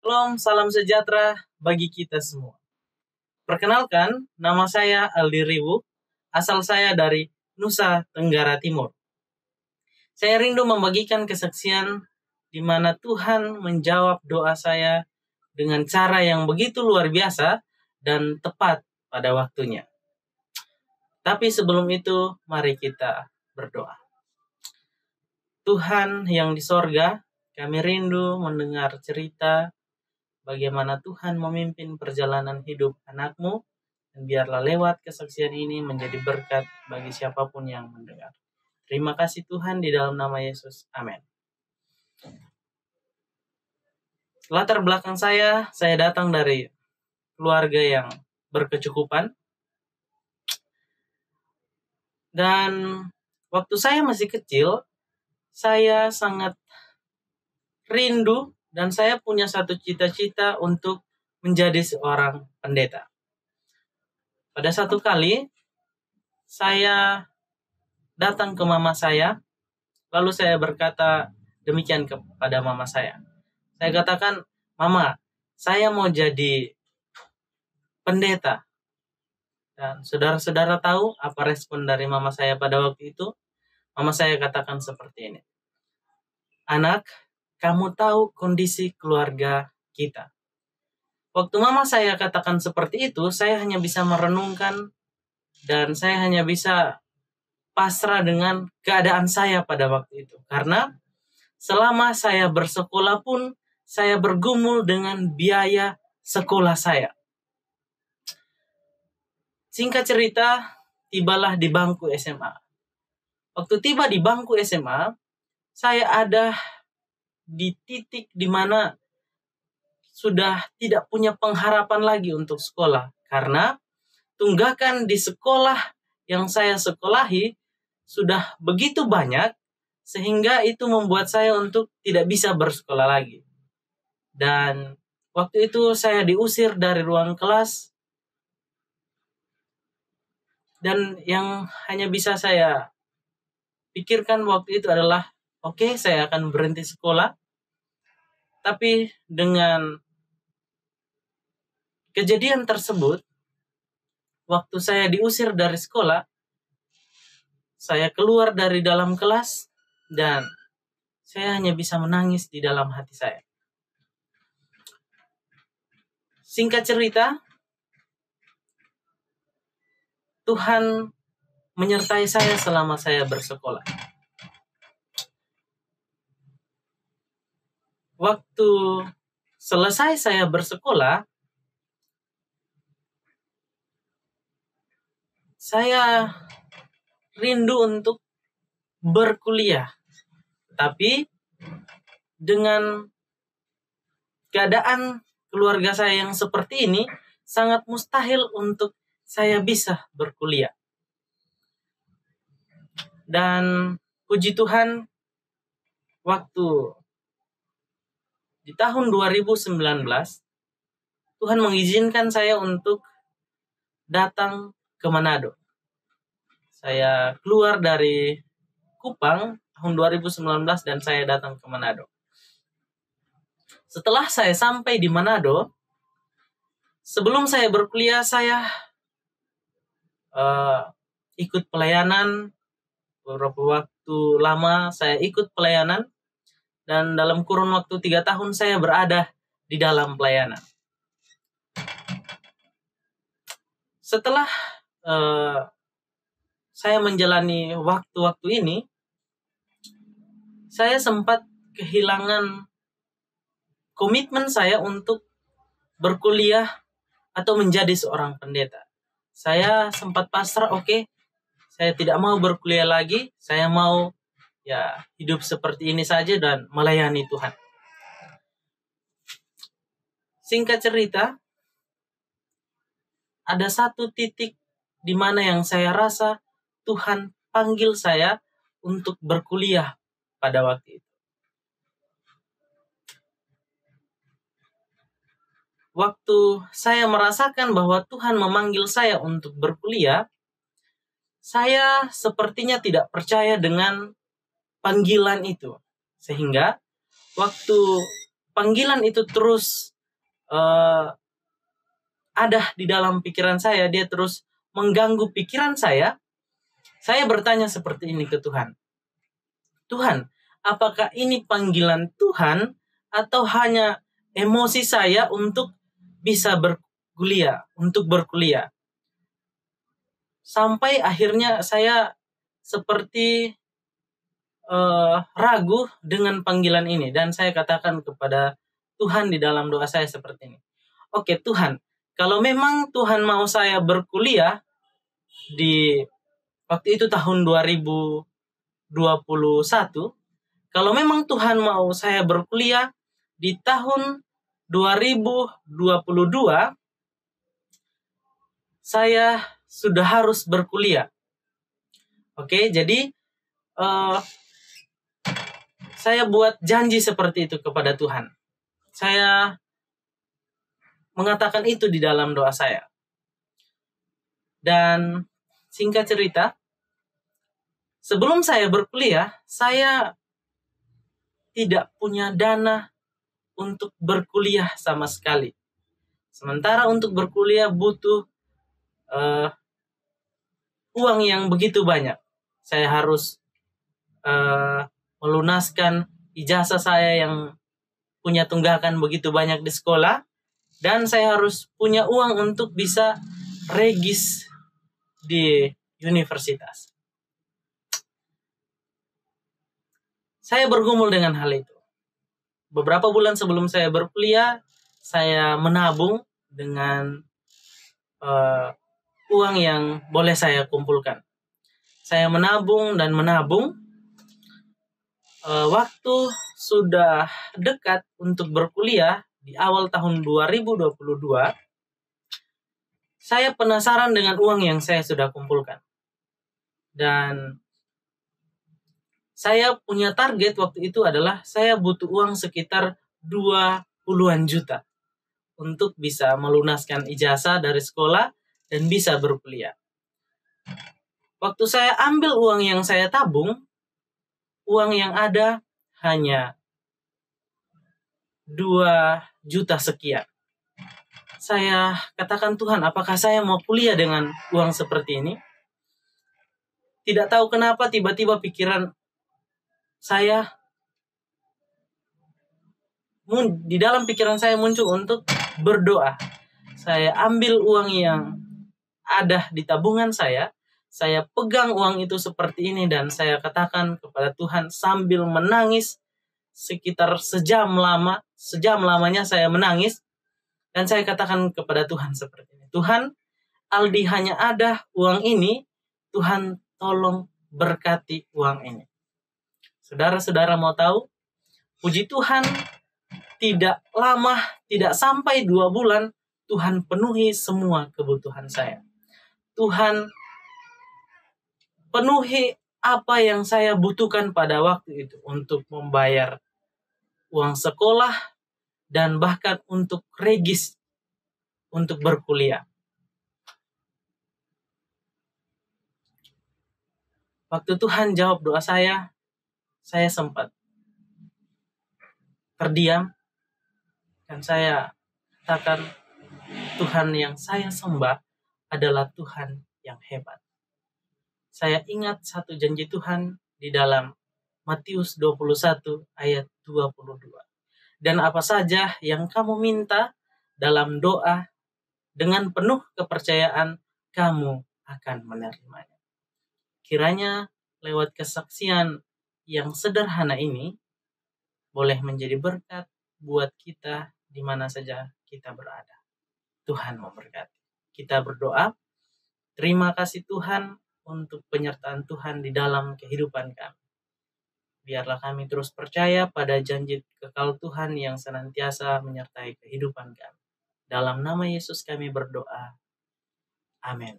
Shalom, salam sejahtera bagi kita semua. Perkenalkan, nama saya Aldi Riwu, asal saya dari Nusa Tenggara Timur. Saya rindu membagikan kesaksian di mana Tuhan menjawab doa saya dengan cara yang begitu luar biasa dan tepat pada waktunya. Tapi sebelum itu, mari kita berdoa. Tuhan yang di sorga, kami rindu mendengar cerita bagaimana Tuhan memimpin perjalanan hidup anak-Mu, dan biarlah lewat kesaksian ini menjadi berkat bagi siapapun yang mendengar. Terima kasih Tuhan, di dalam nama Yesus. Amin. Latar belakang saya datang dari keluarga yang berkecukupan. Dan waktu saya masih kecil, saya sangat rindu dan saya punya satu cita-cita untuk menjadi seorang pendeta. Pada satu kali, saya datang ke mama saya, lalu saya berkata demikian kepada mama saya. Saya katakan, Mama, saya mau jadi pendeta. Dan saudara-saudara tahu apa respon dari mama saya pada waktu itu? Mama saya katakan seperti ini. Anak, kamu tahu kondisi keluarga kita. Waktu mama saya katakan seperti itu, saya hanya bisa merenungkan dan saya hanya bisa pasrah dengan keadaan saya pada waktu itu. Karena selama saya bersekolah pun, saya bergumul dengan biaya sekolah saya. Singkat cerita, tibalah di bangku SMA. Waktu tiba di bangku SMA, saya ada di titik di mana sudah tidak punya pengharapan lagi untuk sekolah. Karena tunggakan di sekolah yang saya sekolahi sudah begitu banyak, sehingga itu membuat saya untuk tidak bisa bersekolah lagi. Dan waktu itu saya diusir dari ruang kelas. Dan yang hanya bisa saya pikirkan waktu itu adalah, oke, saya akan berhenti sekolah. Tapi dengan kejadian tersebut, waktu saya diusir dari sekolah, saya keluar dari dalam kelas dan saya hanya bisa menangis di dalam hati saya. Singkat cerita, Tuhan menyertai saya selama saya bersekolah. Waktu selesai saya bersekolah, saya rindu untuk berkuliah. Tapi dengan keadaan keluarga saya yang seperti ini, sangat mustahil untuk saya bisa berkuliah. Dan puji Tuhan, waktu di tahun 2019, Tuhan mengizinkan saya untuk datang ke Manado. Saya keluar dari Kupang tahun 2019 dan saya datang ke Manado. Setelah saya sampai di Manado, sebelum saya berkuliah, saya ikut pelayanan. Beberapa waktu lama saya ikut pelayanan. Dan dalam kurun waktu 3 tahun saya berada di dalam pelayanan. Setelah saya menjalani waktu-waktu ini, saya sempat kehilangan komitmen saya untuk berkuliah atau menjadi seorang pendeta. Saya sempat pasrah, oke, saya tidak mau berkuliah lagi, saya mau hidup seperti ini saja dan melayani Tuhan. Singkat cerita, ada satu titik di mana yang saya rasa Tuhan panggil saya untuk berkuliah pada waktu itu. Waktu saya merasakan bahwa Tuhan memanggil saya untuk berkuliah, saya sepertinya tidak percaya dengan panggilan itu. Sehingga waktu panggilan itu terus ada di dalam pikiran saya, dia terus mengganggu pikiran saya bertanya seperti ini ke Tuhan. Tuhan, apakah ini panggilan Tuhan atau hanya emosi saya untuk bisa berkuliah, untuk berkuliah? Sampai akhirnya saya seperti ragu dengan panggilan ini. Dan saya katakan kepada Tuhan di dalam doa saya seperti ini. Oke Tuhan, kalau memang Tuhan mau saya berkuliah di waktu itu tahun 2021, kalau memang Tuhan mau saya berkuliah di tahun 2022, saya sudah harus berkuliah. Oke, jadi saya buat janji seperti itu kepada Tuhan. Saya mengatakan itu di dalam doa saya. Dan singkat cerita, sebelum saya berkuliah, saya tidak punya dana untuk berkuliah sama sekali. Sementara untuk berkuliah butuh uang yang begitu banyak. Saya harus melunaskan ijazah saya yang punya tunggakan begitu banyak di sekolah. Dan saya harus punya uang untuk bisa regis di universitas. Saya bergumul dengan hal itu. Beberapa bulan sebelum saya berkuliah, saya menabung dengan uang yang boleh saya kumpulkan. Saya menabung dan menabung. Waktu sudah dekat untuk berkuliah di awal tahun 2022, saya penasaran dengan uang yang saya sudah kumpulkan. Dan saya punya target waktu itu adalah saya butuh uang sekitar 20-an juta untuk bisa melunaskan ijazah dari sekolah dan bisa berkuliah. Waktu saya ambil uang yang saya tabung, uang yang ada hanya 2 juta sekian. Saya katakan, Tuhan, apakah saya mau kuliah dengan uang seperti ini? Tidak tahu kenapa tiba-tiba pikiran saya, di dalam pikiran saya muncul untuk berdoa. Saya ambil uang yang ada di tabungan saya pegang uang itu seperti ini dan saya katakan kepada Tuhan sambil menangis sekitar sejam lamanya saya menangis dan saya katakan kepada Tuhan seperti ini. Tuhan, Aldi hanya ada uang ini, Tuhan tolong berkati uang ini. Saudara-saudara mau tahu? Puji Tuhan, tidak lama, tidak sampai 2 bulan, Tuhan penuhi semua kebutuhan saya. Tuhan penuhi apa yang saya butuhkan pada waktu itu untuk membayar uang sekolah dan bahkan untuk regis untuk berkuliah. Waktu Tuhan jawab doa saya sempat terdiam dan saya katakan, Tuhan yang saya sembah adalah Tuhan yang hebat. Saya ingat satu janji Tuhan di dalam Matius 21 ayat 22. Dan apa saja yang kamu minta dalam doa, dengan penuh kepercayaan kamu akan menerimanya. Kiranya lewat kesaksian yang sederhana ini boleh menjadi berkat buat kita di mana saja kita berada. Tuhan memberkati. Kita berdoa, terima kasih Tuhan untuk penyertaan Tuhan di dalam kehidupan kami. Biarlah kami terus percaya pada janji kekal Tuhan yang senantiasa menyertai kehidupan kami. Dalam nama Yesus kami berdoa. Amin.